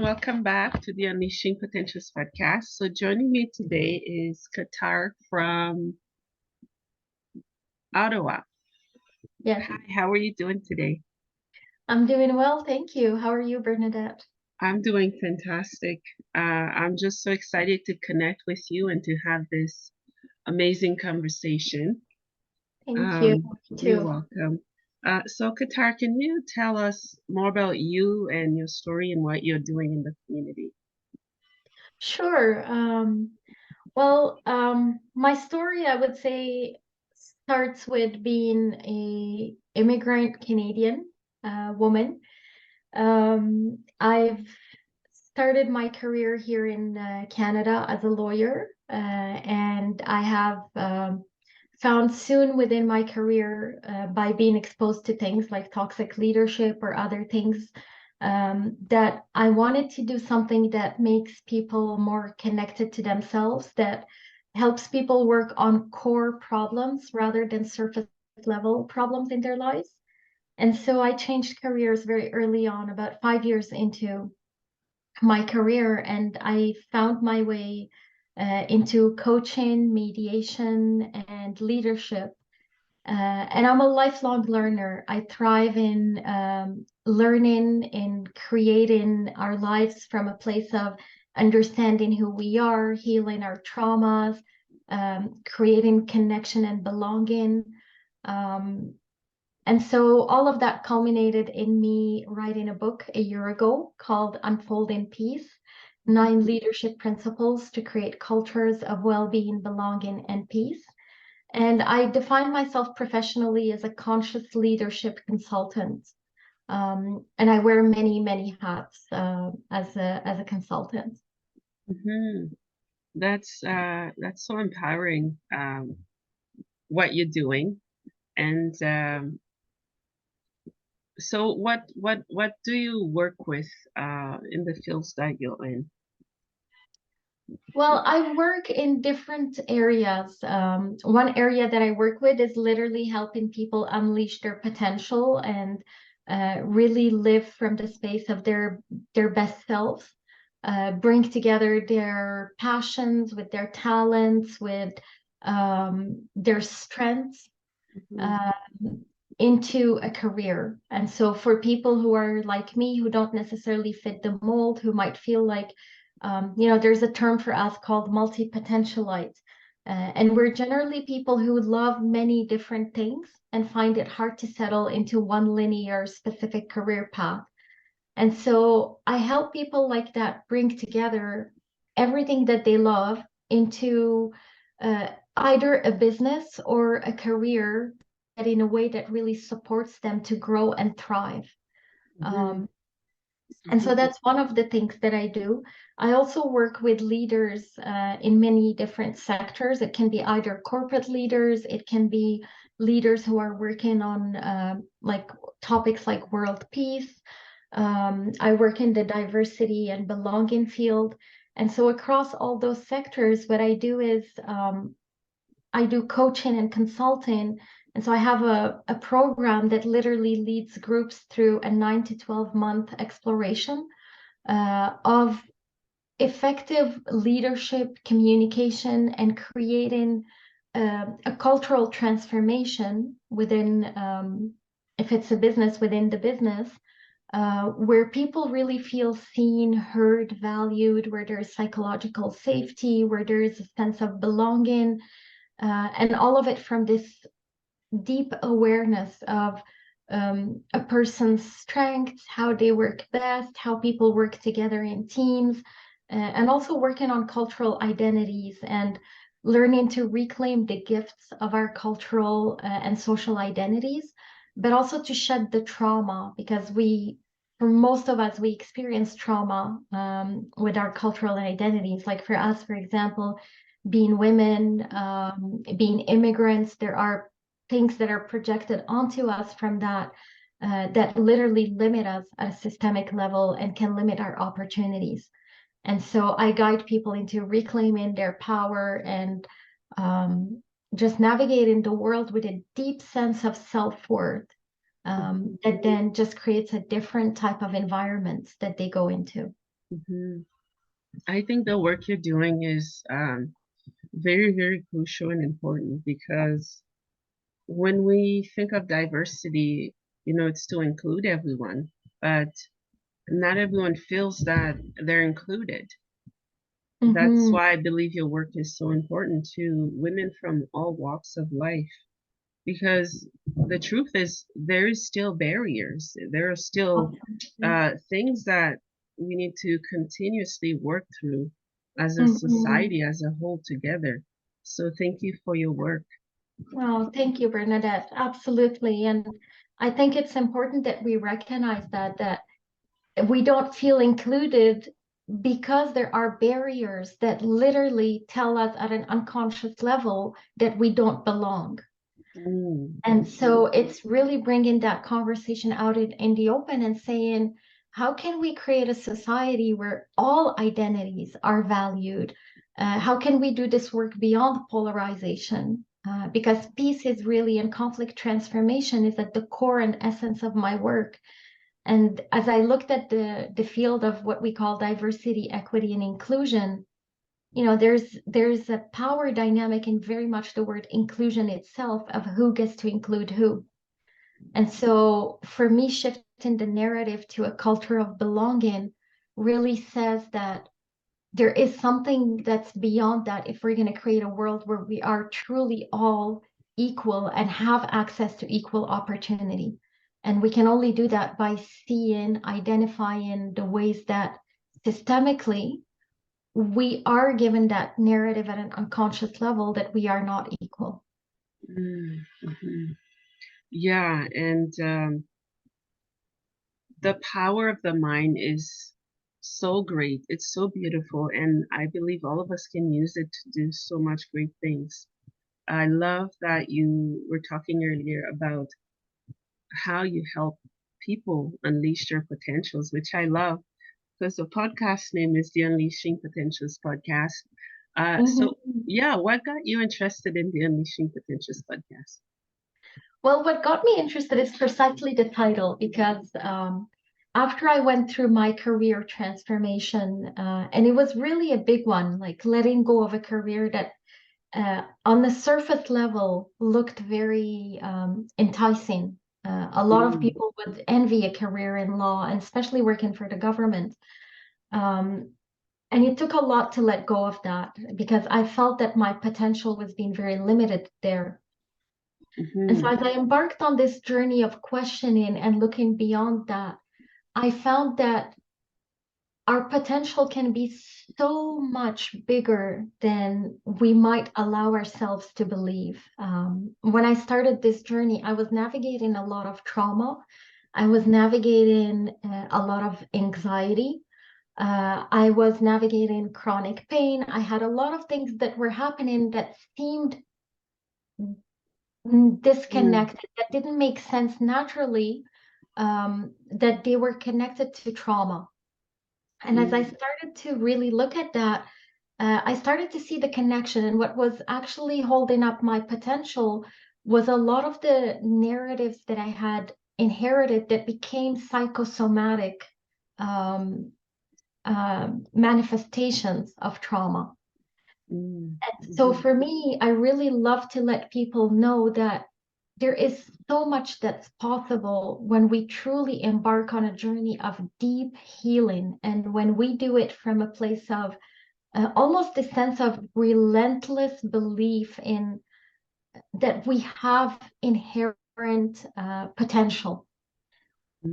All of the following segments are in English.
Welcome back to the Unleashing Potentials podcast. So joining me today is Kawtar from Ottawa. Yes, Hi, how are you doing today? I'm doing well, thank you. How are you, Bernadette? I'm doing fantastic. I'm just so excited to connect with you and to have this amazing conversation. Thank you. Me You're too. welcome. So Kawtar, can you tell us more about you and your story and what you're doing in the community? Sure. My story, I would say, starts with being a immigrant Canadian woman. I've started my career here in Canada as a lawyer, and I have found soon within my career by being exposed to things like toxic leadership or other things that I wanted to do something that makes people more connected to themselves, that helps people work on core problems rather than surface level problems in their lives. And so I changed careers very early on, about 5 years into my career, and I found my way into coaching, mediation, and leadership. And I'm a lifelong learner. I thrive in learning, in creating our lives from a place of understanding who we are, healing our traumas, creating connection and belonging. Um, and so all of that culminated in me writing a book a year ago called Unfolding Peace: 9 Leadership Principles to Create Cultures of Well-being, Belonging, and Peace. And I define myself professionally as a conscious leadership consultant. And I wear many, many hats as a consultant. Hmm. That's so empowering. What you're doing, and so what do you work with in the fields that you're in? Well, I work in different areas. One area that I work with is literally helping people unleash their potential and really live from the space of their best selves, bring together their passions with their talents, with their strengths Mhm. um, into a career. And so for people who are like me, who don't necessarily fit the mold, who might feel like, there's a term for us called multi-potentialite. And we're generally people who love many different things and find it hard to settle into one linear specific career path. And so I help people like that bring together everything that they love into either a business or a career that in a way that really supports them to grow and thrive. Mhm. Um, and so Mhm. that's one of the things that I do. I also work with leaders in many different sectors. It can be either corporate leaders, it can be leaders who are working on like topics like world peace. I work in the diversity and belonging field. And so across all those sectors, what I do is I do coaching and consulting. And so I have a program that literally leads groups through a 9 to 12 month exploration of effective leadership, communication, and creating a cultural transformation within, if it's a business, within the business, where people really feel seen, heard, valued, where there's psychological safety, where there is a sense of belonging, and all of it from this deep awareness of a person's strengths, how they work best, how people work together in teams, and also working on cultural identities and learning to reclaim the gifts of our cultural and social identities, but also to shed the trauma because for most of us, we experience trauma with our cultural identities. Like for us, for example, being women, being immigrants, there are things that are projected onto us from that that literally limit us at a systemic level and can limit our opportunities. And so I guide people into reclaiming their power and just navigating the world with a deep sense of self-worth that then just creates a different type of environment that they go into. Hmm. I think the work you're doing is very, very crucial and important because when we think of diversity, it's to include everyone, but not everyone feels that they're included. That's Mm-hmm. why I believe your work is so important to women from all walks of life because the truth is there is still barriers. There are still Absolutely. things that we need to continuously work through as a Mm-hmm. society, as a whole together. So thank you for your work. Oh, thank you, Bernadette. Absolutely. And I think it's important that we recognize that we don't feel included because there are barriers that literally tell us at an unconscious level that we don't belong. Mm, And so it's really bringing that conversation out in the open and saying, how can we create a society where all identities are valued? How can we do this work beyond polarization? Because peace is really and conflict transformation is at the core and essence of my work. And as I looked at the field of what we call diversity, equity, and inclusion, there's a power dynamic in very much the word inclusion itself of who gets to include who. And so for me, shifting the narrative to a culture of belonging really says that there is something that's beyond that if we're going to create a world where we are truly all equal and have access to equal opportunity. And we can only do that by seeing, identifying the ways that systemically we are given that narrative at an unconscious level that we are not equal. mm, mhm. Yeah, and the power of the mind is so great. It's so beautiful, and I believe all of us can use it to do so much great things. I love that you were talking earlier about how you help people unleash their potentials, which I love because the podcast name is the Unleashing Potentials podcast. So, Mhm. yeah, what got you interested in the Unleashing Potentials podcast? Well, what got me interested is precisely the title because after I went through my career transformation, and it was really a big one, like letting go of a career that on the surface level looked very enticing. A lot of Mm, people would envy a career in law, and especially working for the government. Um, and it took a lot to let go of that because I felt that my potential was being very limited there. And so mhm, as I embarked on this journey of questioning and looking beyond that, I found that our potential can be so much bigger than we might allow ourselves to believe. When I started this journey, I was navigating a lot of trauma. I was navigating a lot of anxiety. I was navigating chronic pain. I had a lot of things that were happening that seemed mm, disconnected, that didn't make sense naturally, that they were connected to trauma. And as I mm, started to really look at that, I started to see the connection. And what was actually holding up my potential was a lot of the narratives that I had inherited that became psychosomatic um, manifestations of trauma. mm, So mhm, for me, I really love to let people know that there is so much that's possible when we truly embark on a journey of deep healing. And when we do it from a place of almost a sense of relentless belief in that we have inherent potential.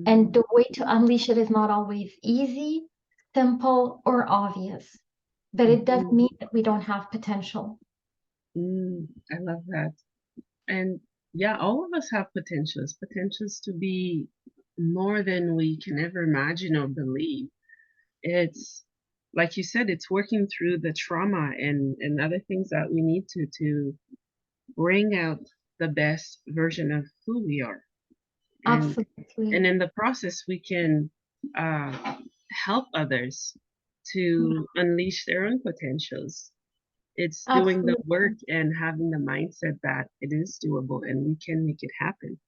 And mm, the way to unleash it is not always easy, simple, or obvious. But it doesn't mhm, mean that we don't have potential. I love that. And yeah, all of us have potentials to be more than we can ever imagine or believe. It's like you said, it's working through the trauma and other things that we need to bring out the best version of who we are. And Absolutely. and in the process, we can uh, help others to unleash their own potentials. It's doing the work Absolutely. and having the mindset that it is doable and we can make it happen.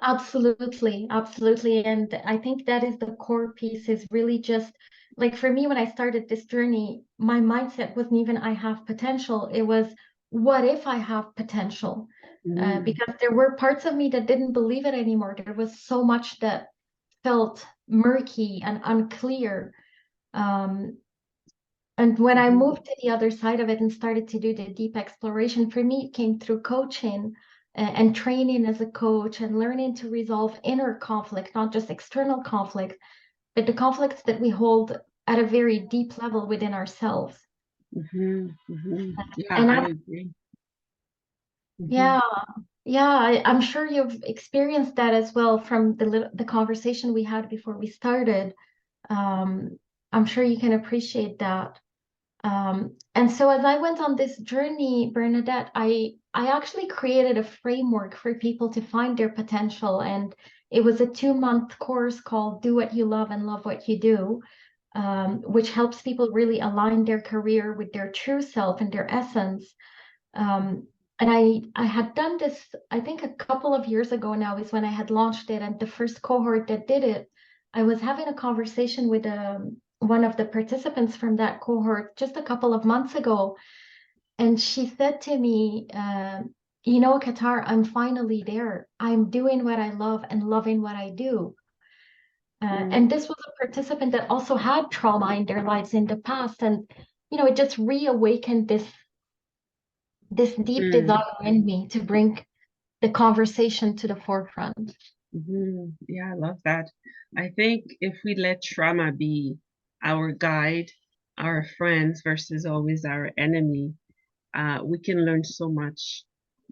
Absolutely, absolutely. And I think that is the core piece is really just like for me, when I started this journey, my mindset wasn't even I have potential. It was, what if I have potential? Mm, Because there were parts of me that didn't believe it anymore. There was so much that felt murky and unclear. Um, and when I mhm, moved to the other side of it and started to do the deep exploration, for me, it came through coaching and training as a coach and learning to resolve inner conflict, not just external conflict, but the conflicts that we hold at a very deep level within ourselves. Yeah, And I I, agree. Hmm. yeah, yeah, I'm sure you've experienced that as well from the conversation we had before we started. Um, I'm sure you can appreciate that. And so as I went on this journey, Bernadette, I actually created a framework for people to find their potential. And it was a 2-month course called Do What You Love and Love What You Do, which helps people really align their career with their true self and their essence. Um, and I had done this, I think a couple of years ago now is when I had launched it. And the first cohort that did it, I was having a conversation with one of the participants from that cohort just a couple of months ago. And she said to me, you know, Qatar, I'm finally there. I'm doing what I love and loving what I do. And Mm, this was a participant that also had trauma in their lives in the past. And, you know, it just reawakened this deep mm, desire in me to bring the conversation to the forefront. Yeah, I love that. I think if we let trauma be our guide, our friends versus always our enemy, we can learn so much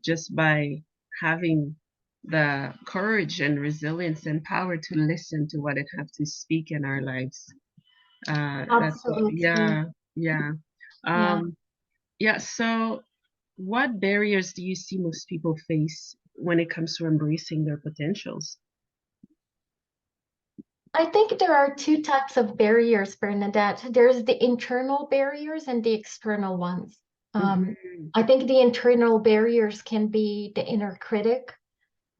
just by having the courage and resilience and power to listen to what it have to speak in our lives. That's what, Absolutely. yeah, yeah. Yeah. Um, yeah, so what barriers do you see most people face when it comes to embracing their potentials? I think there are two types of barriers, Bernadette. There's the internal barriers and the external ones. Um, Hmm. I think the internal barriers can be the inner critic.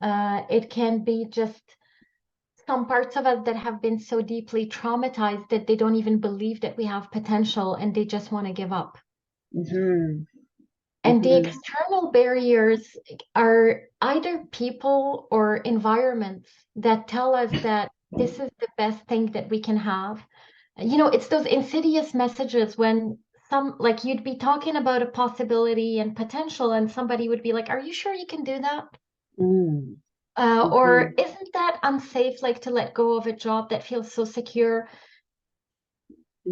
It can be just some parts of us that have been so deeply traumatized that they don't even believe that we have potential and they just want to give up. Hmm. And the Hmm. external barriers are either people or environments that tell us that this is the best thing that we can have. You know, it's those insidious messages when like you'd be talking about a possibility and potential, and somebody would be like, "Are you sure you can do that?" Hmm. Or Hmm. isn't that unsafe, like to let go of a job that feels so secure?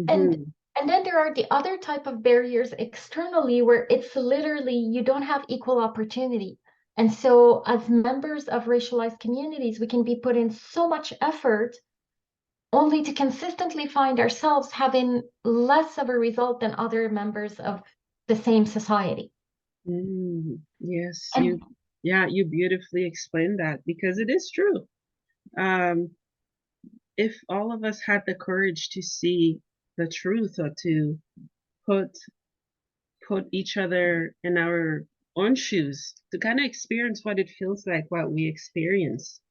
And Hmm. and then there are the other type of barriers externally where it's literally you don't have equal opportunity. And so as members of racialized communities, we can be put in so much effort only to consistently find ourselves having less of a result than other members of the same society. Yes, And yeah, you beautifully explained that because it is true. Um, if all of us had the courage to see the truth or to put put each other in our own shoes, to kind of experience what it feels like, what we experience,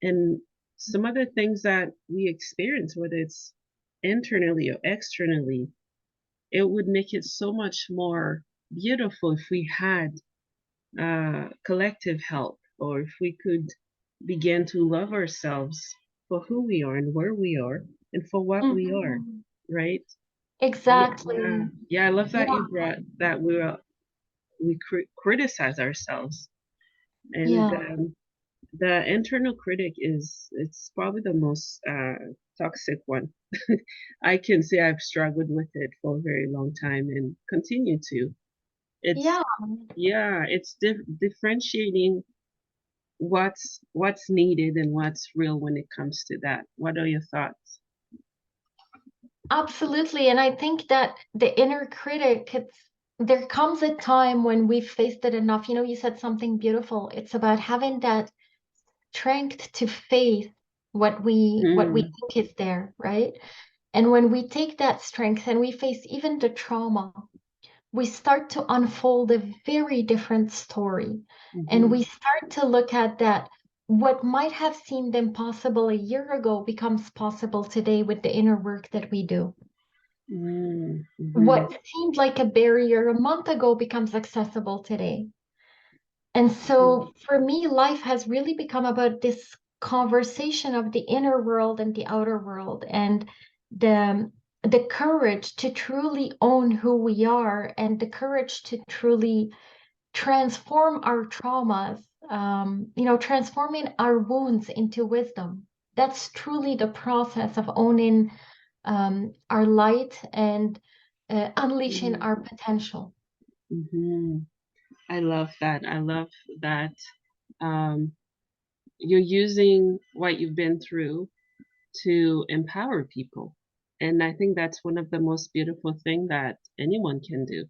and some of the things that we experience, whether it's internally or externally, it would make it so much more beautiful if we had collective help, or if we could begin to love ourselves for who we are and where we are and for what we are, Mhm. right? Yeah, Exactly. yeah. I love that Yeah, you brought that we criticize ourselves, and yeah. the internal critic is it's probably the most toxic one. I can say I've struggled with it for a very long time and continue to. It's Yeah, yeah, it's differentiating what's needed and what's real when it comes to that. What are your thoughts? absolutely. And I think that the inner critic, there comes a time when we've faced it enough. You know, you said something beautiful. It's about having that strength to face what we Mm, think is there, right? And when we take that strength and we face even the trauma, we start to unfold a very different story. And mm-hmm, we start to look at that. what might have seemed impossible a year ago becomes possible today with the inner work that we do. Mm-hmm. What seemed like a barrier a month ago becomes accessible today. And so for me, life has really become about this conversation of the inner world and the outer world, and the the courage to truly own who we are, and the courage to truly transform our traumas, transforming our wounds into wisdom. That's truly the process of owning our light and unleashing our potential. Mm-hmm. I love that. I love that um, you're using what you've been through to empower people. And I think that's one of the most beautiful thing that anyone can do.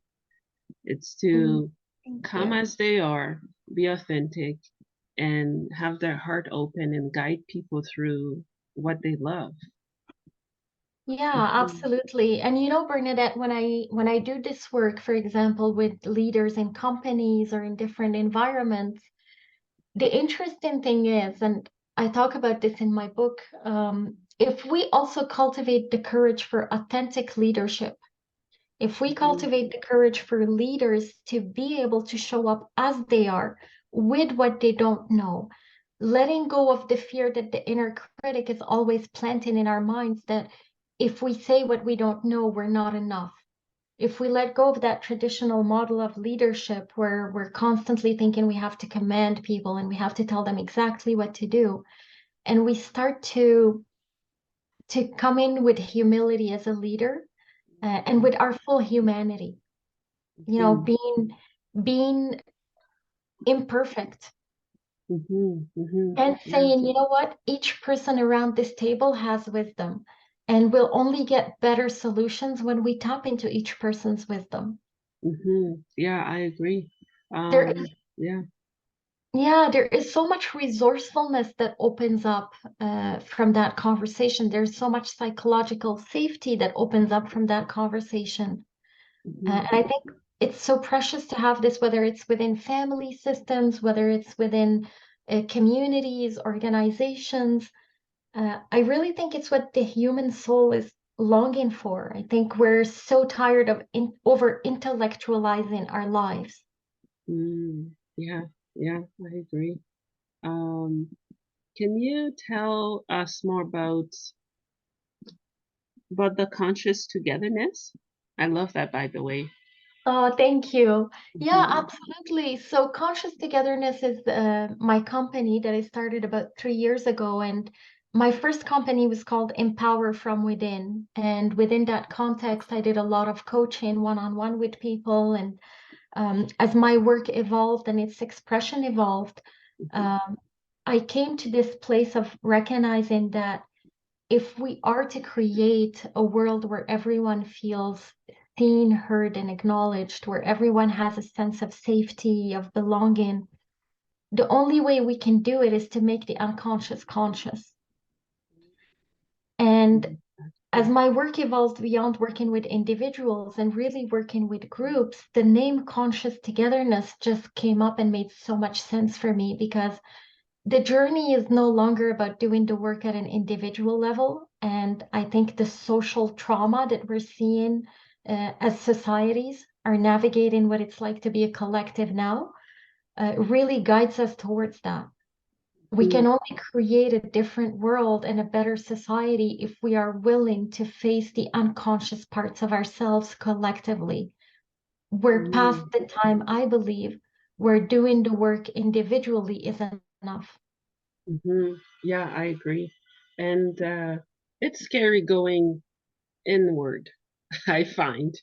It's Mm, to thank come you. as they are, be authentic, and have their heart open and guide people through what they love. Yeah, Mhm. absolutely. And Bernadette, when I do this work, for example, with leaders in companies or in different environments, the interesting thing is, and I talk about this in my book, if we also cultivate the courage for authentic leadership, if we Mhm. cultivate the courage for leaders to be able to show up as they are with what they don't know, letting go of the fear that the inner critic is always planting in our minds that if we say what we don't know, we're not enough. If we let go of that traditional model of leadership where we're constantly thinking we have to command people and we have to tell them exactly what to do, and we start to come in with humility as a leader, and with our full humanity, Mhm. being imperfect, Mhm. Mhm. and Yeah. saying, you know what, each person around this table has wisdom, and we'll only get better solutions when we tap into each person's wisdom. Mhm. Yeah, I agree. There is, Yeah. yeah, there is so much resourcefulness that opens up from that conversation. There's so much psychological safety that opens up from that conversation. Mhm. And I think it's so precious to have this, whether it's within family systems, whether it's within communities, organizations. I really think it's what the human soul is longing for. I think we're so tired of over intellectualizing our lives. Yeah. Yeah, I agree. Um, can you tell us more about the conscious togetherness? I love that, by the way. Oh, thank you. Yeah, Mhm. absolutely. So, Conscious Togetherness is my company that I started about 3 years ago. And my first company was called Empower from Within. And within that context, I did a lot of coaching one-on-one with people. And as my work evolved and its expression evolved, Mhm. um, I came to this place of recognizing that if we are to create a world where everyone feels seen, heard, and acknowledged, where everyone has a sense of safety, of belonging, the only way we can do it is to make the unconscious conscious. And Mhm. as my work evolved beyond working with individuals and really working with groups, the name Conscious Togetherness just came up and made so much sense for me because the journey is no longer about doing the work at an individual level. And I think the social trauma that we're seeing as societies are navigating what it's like to be a collective now really guides us towards that. We can Mhm. only create a different world and a better society if we are willing to face the unconscious parts of ourselves collectively. We're past Mhm. the time, I believe, where doing the work individually isn't enough. Yeah, I agree. And it's scary going inward, I find.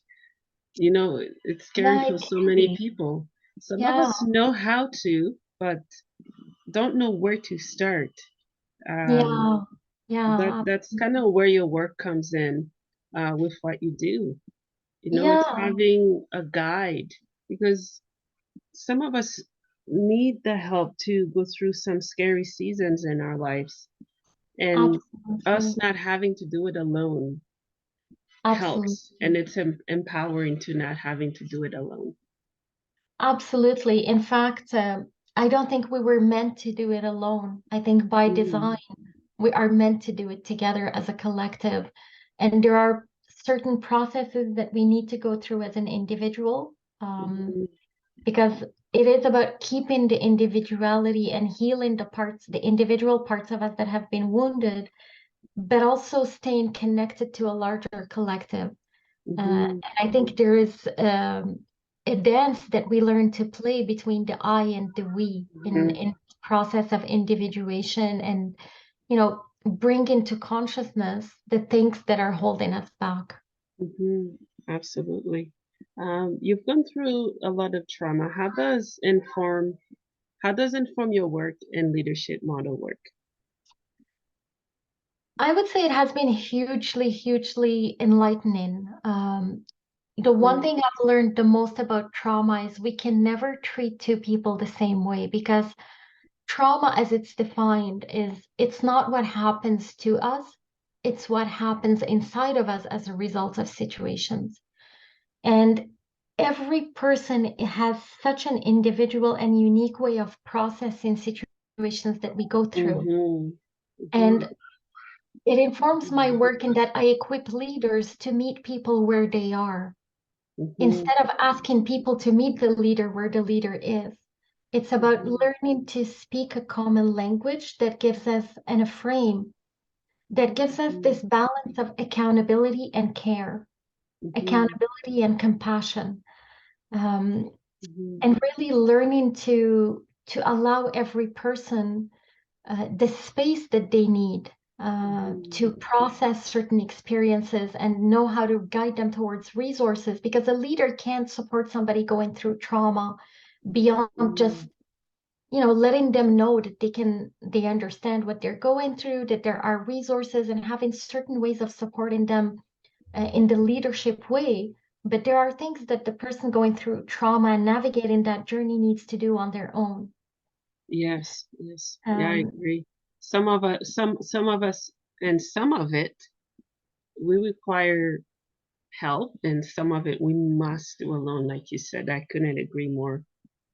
It's scary Yeah, for it so can many be. people. Some of Yeah, us know how to, but don't know where to start. Um, yeah, yeah, that's kind of where your work comes in with what you do. It's yeah, having a guide because some of us need the help to go through some scary seasons in our lives, and us absolutely, not having to do it alone helps, and absolutely, it's empowering to not having to do it alone. absolutely. In fact, I don't think we were meant to do it alone. I think by Mm-hmm. design, we are meant to do it together as a collective. And there are certain processes that we need to go through as an individual, Mm-hmm. because it is about keeping the individuality and healing the individual parts of us that have been wounded, but also staying connected to a larger collective. Mm-hmm. And I think there is a dance that we learn to play between the I and the we Mm-hmm. in process of individuation and, bring into consciousness the things that are holding us back. Mm-hmm. Absolutely. You've gone through a lot of trauma. How does inform your work and leadership model work? I would say it has been hugely, hugely enlightening. The one Mm-hmm. thing I've learned the most about trauma is we can never treat two people the same way, because trauma, as it's defined, it's not what happens to us, it's what happens inside of us as a result of situations. And every person has such an individual and unique way of processing situations that we go through. Mm-hmm. And it informs my work in that I equip leaders to meet people where they are, Mm-hmm. instead of asking people to meet the leader where the leader is. It's about Mm-hmm. learning to speak a common language that gives us and a frame that gives us Mm-hmm. this balance of accountability and care, Mm-hmm. accountability and compassion, um, Mm-hmm. and really learning to allow every person the space that they need Mm-hmm. to process certain experiences and know how to guide them towards resources, because a leader can't support somebody going through trauma beyond just letting them know that they understand what they're going through, that there are resources, and having certain ways of supporting them in the leadership way. But there are things that the person going through trauma and navigating that journey needs to do on their own. Yes, yes. Yeah, I um, agree. Some of us, and some of it we require help, and some of it we must do alone, like you said. I couldn't agree more.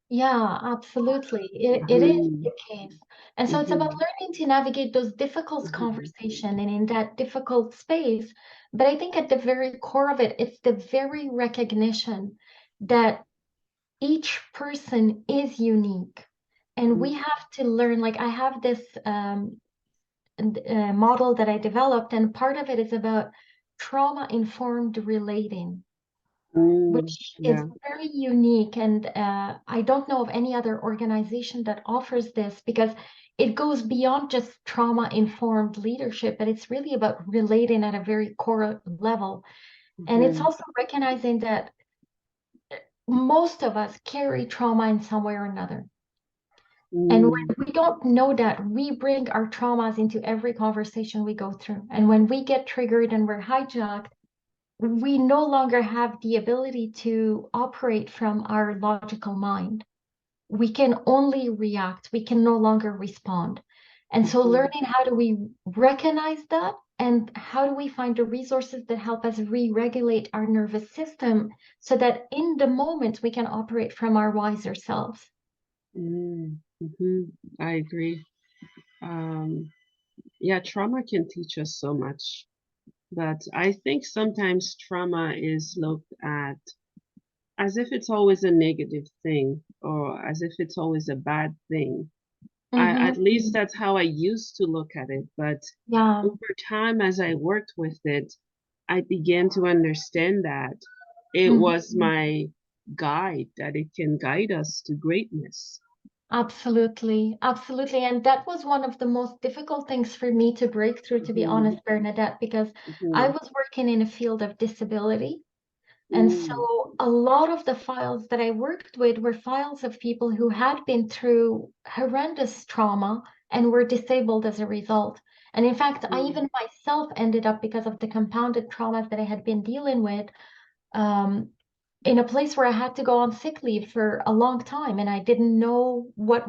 Yeah, absolutely. It is Mm-hmm. the case. And so it's about Mm-hmm. learning to navigate those difficult Mm-hmm. conversation and in that difficult space. But I think at the very core of it, it's the very recognition that each person is unique. And we have to learn, like I have this model that I developed, and part of it is about trauma-informed relating, Mm-hmm. which is Yeah. very unique. And I don't know of any other organization that offers this, because it goes beyond just trauma-informed leadership, but it's really about relating at a very core level. And it's Mm-hmm. also recognizing that most of us carry trauma in some way or another. And Mm-hmm. when we don't know that, we bring our traumas into every conversation we go through. And when we get triggered and we're hijacked, we no longer have the ability to operate from our logical mind. We can only react. We can no longer respond. And so Mm-hmm. learning how do we recognize that, and how do we find the resources that help us re-regulate our nervous system so that in the moment we can operate from our wiser selves. Mm-hmm. I agree. Um, yeah, trauma can teach us so much, but I think sometimes trauma is looked at as if it's always a negative thing or as if it's always a bad thing. At Mm-hmm. least that's how I used to look at it. But Yeah, over time, as I worked with it, I began to understand that it mhm. was my guide, that it can guide us to greatness. Absolutely, absolutely. And that was one of the most difficult things for me to break through, to be Hmm. honest, Bernadette, because I Hmm. was working in a field of disability. And Mm. so a lot of the files that I worked with were files of people who had been through horrendous trauma and were disabled as a result. And in fact, I Mm. even myself ended up, because of the compounded traumas that I had been dealing with, um, in a place where I had to go on sick leave for a long time, and I didn't know what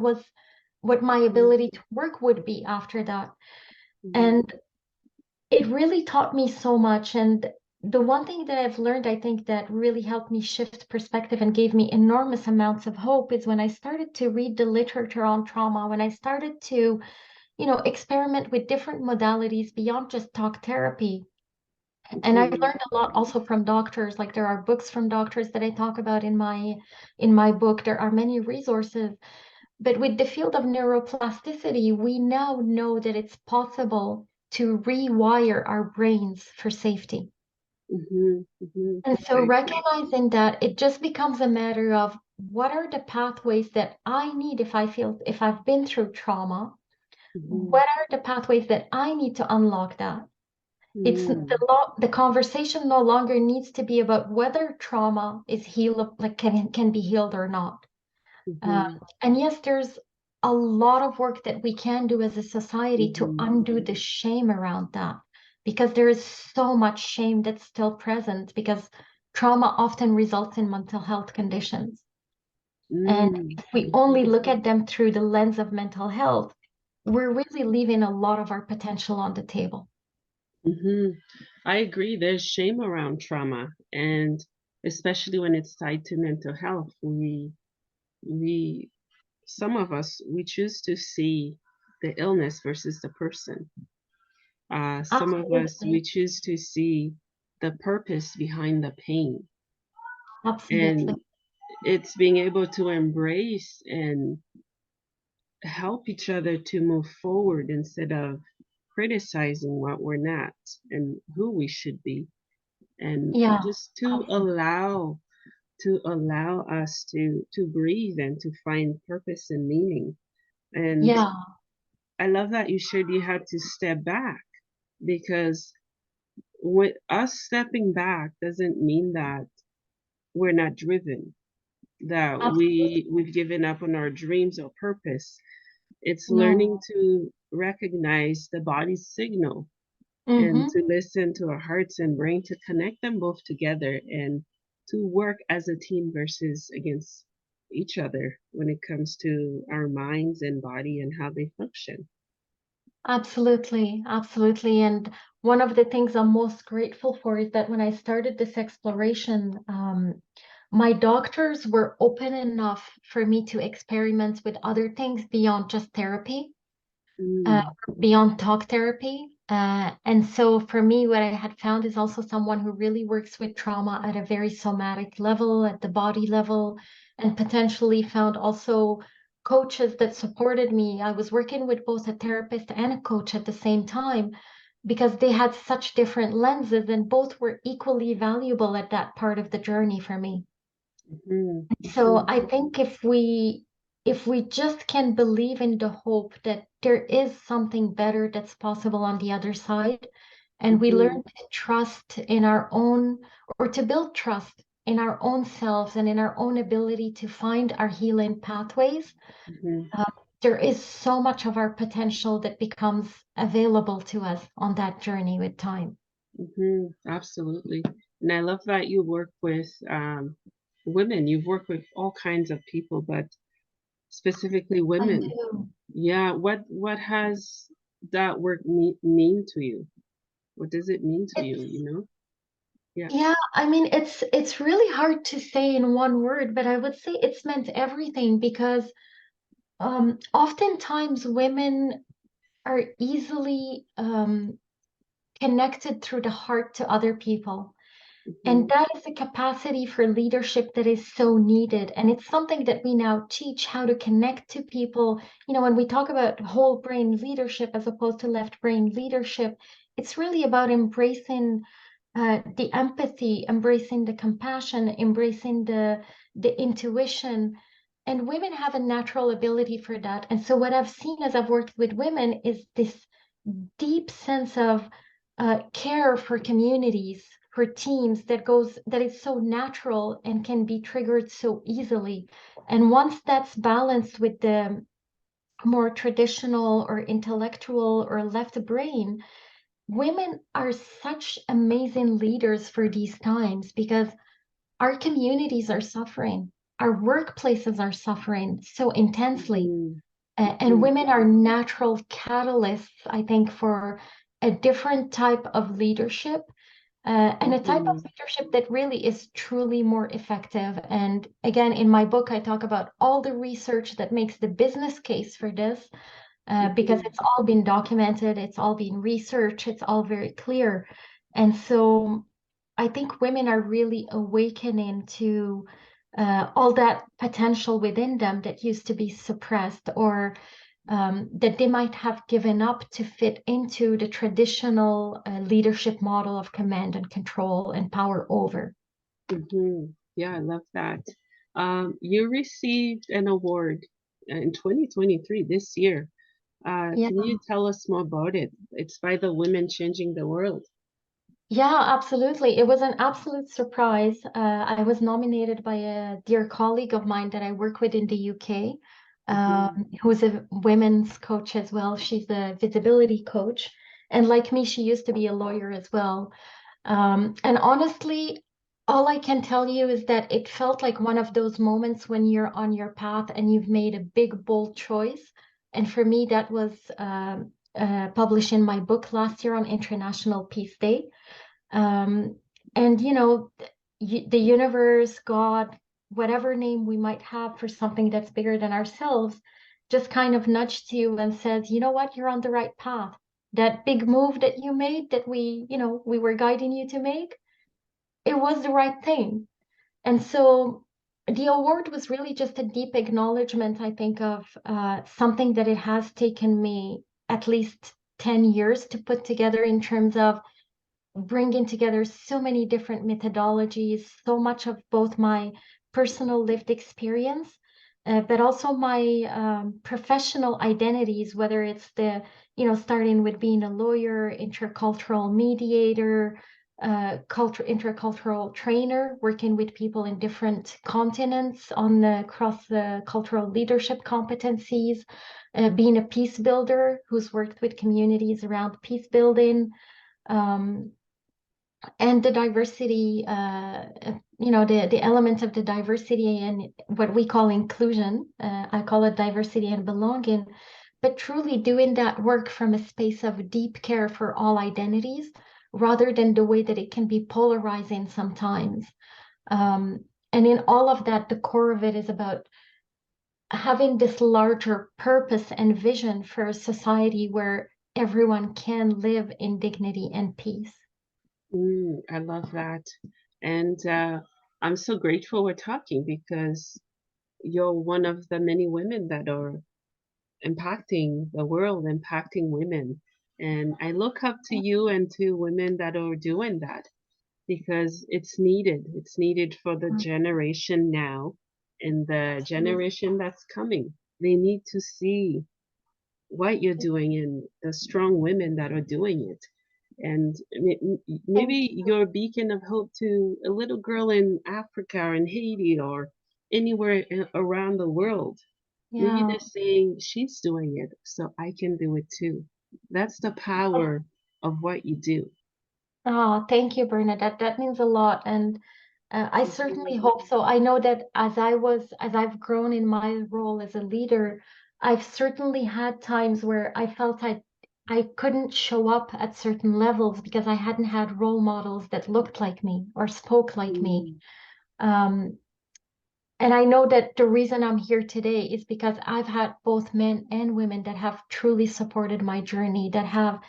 my ability to work would be after that. Mm. And it really taught me so much. And the one thing that I've learned, I think that really helped me shift perspective and gave me enormous amounts of hope is when I started to read the literature on trauma, when I started to, experiment with different modalities beyond just talk therapy. And I've Mhm, learned a lot also from doctors. Like there are books from doctors that I talk about in my book. There are many resources. But with the field of neuroplasticity, we now know that it's possible to rewire our brains for safety. mhm. And so I recognizing that it just becomes a matter of what are the pathways that I need if I've been through trauma, mhm, what are the pathways that I need to unlock that? It's mm, the conversation no longer needs to be about whether trauma is healed, like can be healed or not. Um, mhm, and yes, there's a lot of work that we can do as a society to mhm, undo the shame around that, because there is so much shame that's still present because trauma often results in mental health conditions. And mm, if we only mhm, look at them through the lens of mental health, we're really leaving a lot of our potential on the table. mhm. I agree. There's shame around trauma, and especially when it's tied to mental health, we some of us we choose to see the illness versus the person. Some of us we Absolutely. choose to see the purpose behind the pain, Absolutely. and it's being able to embrace and help each other to move forward instead of criticizing what we're not and who we should be, and Yeah. just to allow us to breathe and to find purpose and meaning. And Yeah. I love that you shared you had to step back, because with us stepping back doesn't mean that we're not driven, that Absolutely. we've given up on our dreams or purpose. It's learning No. to recognize the body's signal and Mm-hmm. to listen to our hearts and brain, to connect them both together and to work as a team versus against each other when it comes to our minds and body and how they function. Absolutely, absolutely. And one of the things I'm most grateful for is that when I started this exploration, my doctors were open enough for me to experiment with other things beyond just therapy, uh, Mm, beyond talk therapy. And so for me, what I had found is also someone who really works with trauma at a very somatic level, at the body level, and potentially found also coaches that supported me. I was working with both a therapist and a coach at the same time because they had such different lenses and both were equally valuable at that part of the journey for me. mhm, So mhm, I think if we just can believe in the hope that there is something better that's possible on the other side, and we mhm, learn to trust in our own, or to build trust in our own selves and in our own ability to find our healing pathways, mhm, uh, there is so much of our potential that becomes available to us on that journey with time. absolutely. And I love that you work with women. You've worked with all kinds of people, but specifically I women. do. Yeah, what has that work mean to you? What does it mean to you, It's you know? Yeah. Yeah, I mean, it's really hard to say in one word, but I would say it's meant everything because oftentimes women are easily connected through the heart to other people. And Mhm, that is a capacity for leadership that is so needed. And it's something that we now teach how to connect to people. When we talk about whole brain leadership as opposed to left brain leadership, it's really about embracing the empathy, embracing the compassion, embracing the intuition. And women have a natural ability for that. And so what I've seen as I've worked with women is this deep sense of care for communities, for teams that is so natural and can be triggered so easily. And once that's balanced with the more traditional or intellectual or left brain, women are such amazing leaders for these times because our communities are suffering, our workplaces are suffering so intensely. mhm, And mhm, women are natural catalysts, I think, for a different type of leadership and a type of Mm-hmm. leadership that really is truly more effective. And again, in my book, I talk about all the research that makes the business case for this, because Mm-hmm. it's all been documented, it's all been researched, it's all very clear. And so I think women are really awakening to all that potential within them that used to be suppressed, or that they might have given up to fit into the traditional leadership model of command and control and power over. Mm-hmm. Yeah, I love that. You received an award in 2023 this year. Yeah. Can you tell us more about it? It's by the Women Changing the World. Yeah, absolutely. It was an absolute surprise. I was nominated by a dear colleague of mine that I work with in the UK, Mm-hmm. who's a women's coach as well. She's a visibility coach. And like me, she used to be a lawyer as well. And honestly, all I can tell you is that it felt like one of those moments when you're on your path and you've made a big, bold choice. And for me, that was published in my book last year on International Peace Day. Um, and the universe, God, whatever name we might have for something that's bigger than ourselves, just kind of nudged you and says, you know what, you're on the right path. That big move that you made, that we were guiding you to make, it was the right thing. And so the award was really just a deep acknowledgement, I think, of something that it has taken me at least 10 years to put together, in terms of bringing together so many different methodologies, so much of both my personal lived experience, but also my professional identities, whether it's starting with being a lawyer, intercultural mediator, intercultural trainer, working with people in different continents on the cross the cultural leadership competencies, being a peace builder who's worked with communities around peace building, um, and the diversity, the elements of the diversity and what we call inclusion. I call it diversity and belonging, but truly doing that work from a space of deep care for all identities, rather than the way that it can be polarizing sometimes. Um, and in all of that, the core of it is about having this larger purpose and vision for a society where everyone can live in dignity and peace. I love that. And I'm so grateful we're talking because you're one of the many women that are impacting the world, impacting women. And I look up to you and to women that are doing that because it's needed. It's needed for the generation now and the generation that's coming. They need to see what you're doing and the strong women that are doing it. And Thank maybe you. you're a beacon of hope to a little girl in Africa or in Haiti or anywhere around the world. Maybe Yeah. they're saying she's doing it, so I can do it too. That's the power of what you do. Oh, thank you, Bernadette. That means a lot. And I certainly Mhm. hope so. I know that as I've grown in my role as a leader, I've certainly had times where I felt I couldn't show up at certain levels because I hadn't had role models that looked like me or spoke like me. Mm, Um, and I know that the reason I'm here today is because I've had both men and women that have truly supported my journey, that have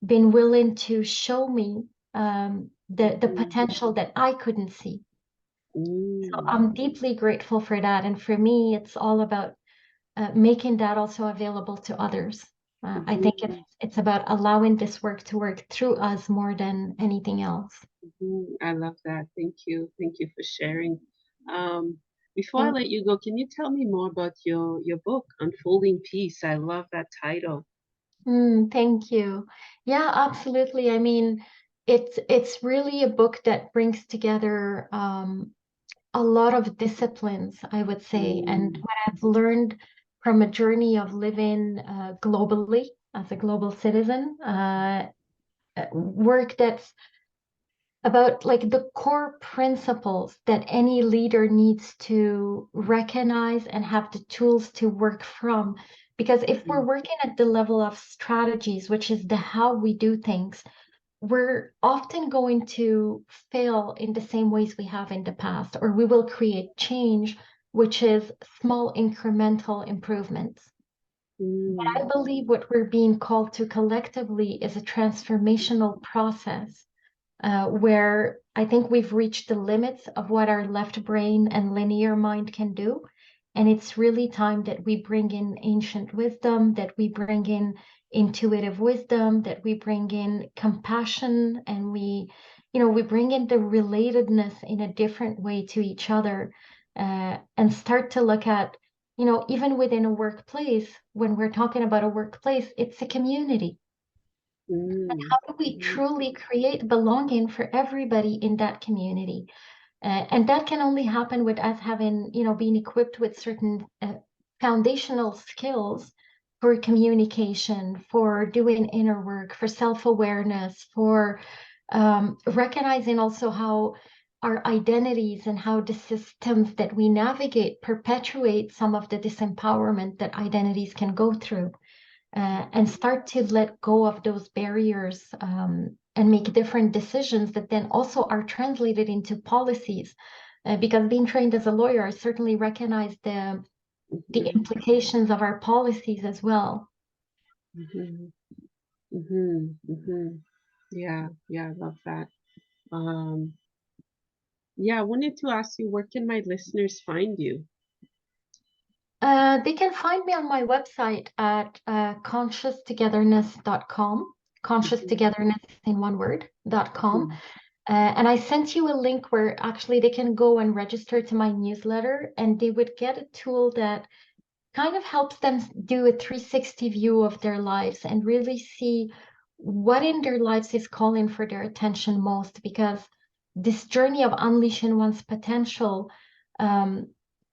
been willing to show me the mhm, potential that I couldn't see. So mm, I'm deeply grateful for that. And for me, it's all about making that also available to others. I think mhm, it's about allowing this work to work through us more than anything else. I love that. Thank you. Thank you for sharing. Um, before I Thank, let you go, can you tell me more about your book, Unfolding Peace? I love that title. thank you. Yeah, absolutely. I mean, it's really a book that brings together a lot of disciplines, I would say, and Mm, what I've learned from a journey of living globally as a global citizen, work that's about like the core principles that any leader needs to recognize and have the tools to work from. Because if we're mm, working at the level of strategies, which is the how we do things, we're often going to fail in the same ways we have in the past, or we will create change, which is small incremental improvements. I Mm, believe what we're being called to collectively is a transformational process, where I think we've reached the limits of what our left brain and linear mind can do. And it's really time that we bring in ancient wisdom, that we bring in intuitive wisdom, that we bring in compassion, and we bring in the relatedness in a different way to each other, and start to look at, even within a workplace, when we're talking about a workplace, it's a community. mm, How do we mm, truly create belonging for everybody in that community? And that can only happen with us having, being equipped with certain foundational skills for communication, for doing inner work, for self-awareness, for recognizing also how our identities and how the systems that we navigate perpetuate some of the disempowerment that identities can go through, and start to let go of those barriers, and make different decisions that then also are translated into policies. Because being trained as a lawyer, I certainly recognize the mhm, implications of our policies as well. mhm, mhm, mhm. Yeah, yeah, I love that. Um, yeah, I wanted to ask you, where can my listeners find you? They can find me on my website at conscious-togetherness.com, conscious Mhm, togetherness in one word.com. mhm, And I sent you a link where actually they can go and register to my newsletter, and they would get a tool that kind of helps them do a 360 view of their lives and really see what in their lives is calling for their attention most. Because this journey of unleashing one's potential, um,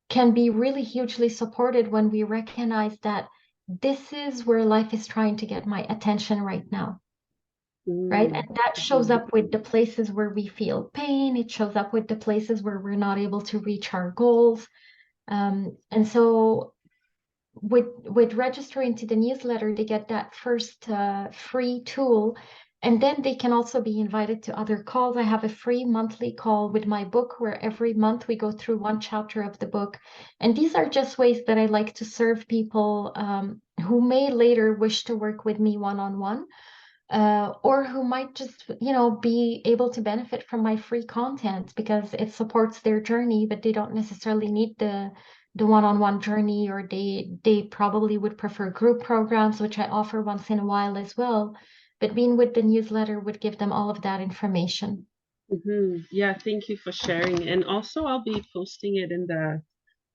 can be really hugely supported when we recognize that this is where life is trying to get my attention right now. Right. mm, And that shows mhm, up with the places where we feel pain. It shows up with the places where we're not able to reach our goals. And so with registering to the newsletter, they get that first free tool, and then they can also be invited to other calls. I have a free monthly call with my book where every month we go through one chapter of the book, and these are just ways that I like to serve people, who may later wish to work with me one-on-one, or who might just, be able to benefit from my free content because it supports their journey, but they don't necessarily need the one-on-one journey, or they probably would prefer group programs, which I offer once in a while as well. But being with the newsletter would give them all of that information. mhm. Yeah, thank you for sharing. And also, I'll be posting it in the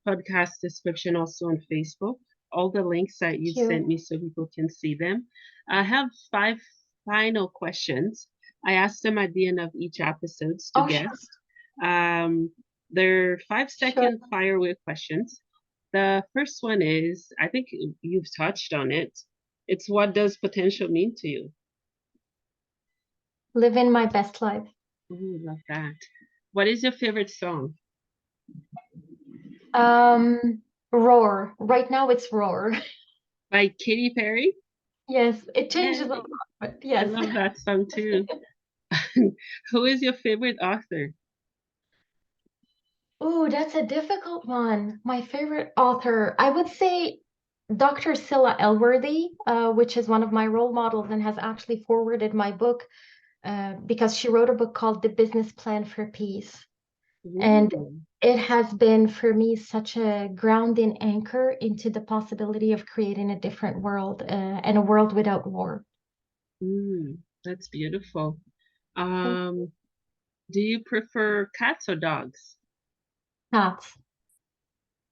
podcast description, also on Facebook. All the links that Thank you've you. sent me so people can see them. I have five final questions. I ask them at the end of each episodes to Oh, sure, guest. Um, they're five sure. second firework questions. The first one is, I think you've touched on it. It's, what does potential mean to you? Living my best life. Ooh, love that. What is your favorite song? Um, Roar. Right now it's Roar. By Katy Perry? Yes, it changes a Yay. lot, but I yes. love that song too. Who is your favorite author? Ooh, that's a difficult one. My favorite author, I would say Dr. Cilla Elworthy, which is one of my role models and has actually forwarded my book, because she wrote a book called The Business Plan for Peace. And Ooh, it has been for me such a grounding anchor into the possibility of creating a different world, and a world without war. that's beautiful. Um, do you prefer cats or dogs? Cats.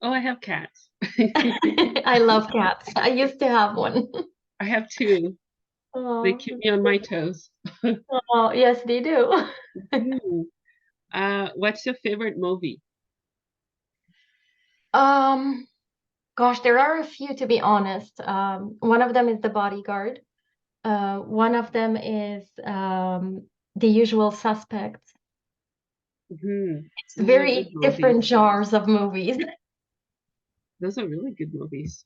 Oh, I have cats. I love cats. I used to have one. I have two. They Oh, keep me on my toes. oh, yes, they do. Hmm. What's your favorite movie? Um, Gosh, there are a few to be honest. One of them is The Bodyguard. One of them is The Usual Suspects. Hmm. It's Those are good very different movies. genres of movies. Those are really good movies.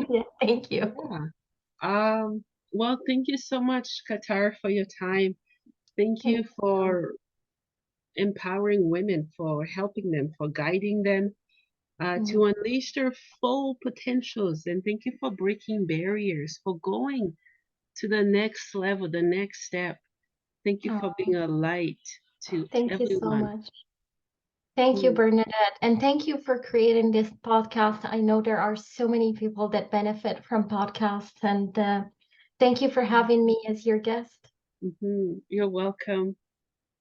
Yeah, thank you. Yeah. Um, well, thank you so much, Qatar, for your time. Thank Thank you for empowering women, for helping them, for guiding them you. to unleash their full potentials. And thank you for breaking barriers, for going to the next level, the next step. Thank you for Oh, being a light to thank you so everyone. much. Thank you, Hmm. Bernadette. And thank you for creating this podcast. I know there are so many people that benefit from podcasts, and thank you for having me as your guest. You're welcome.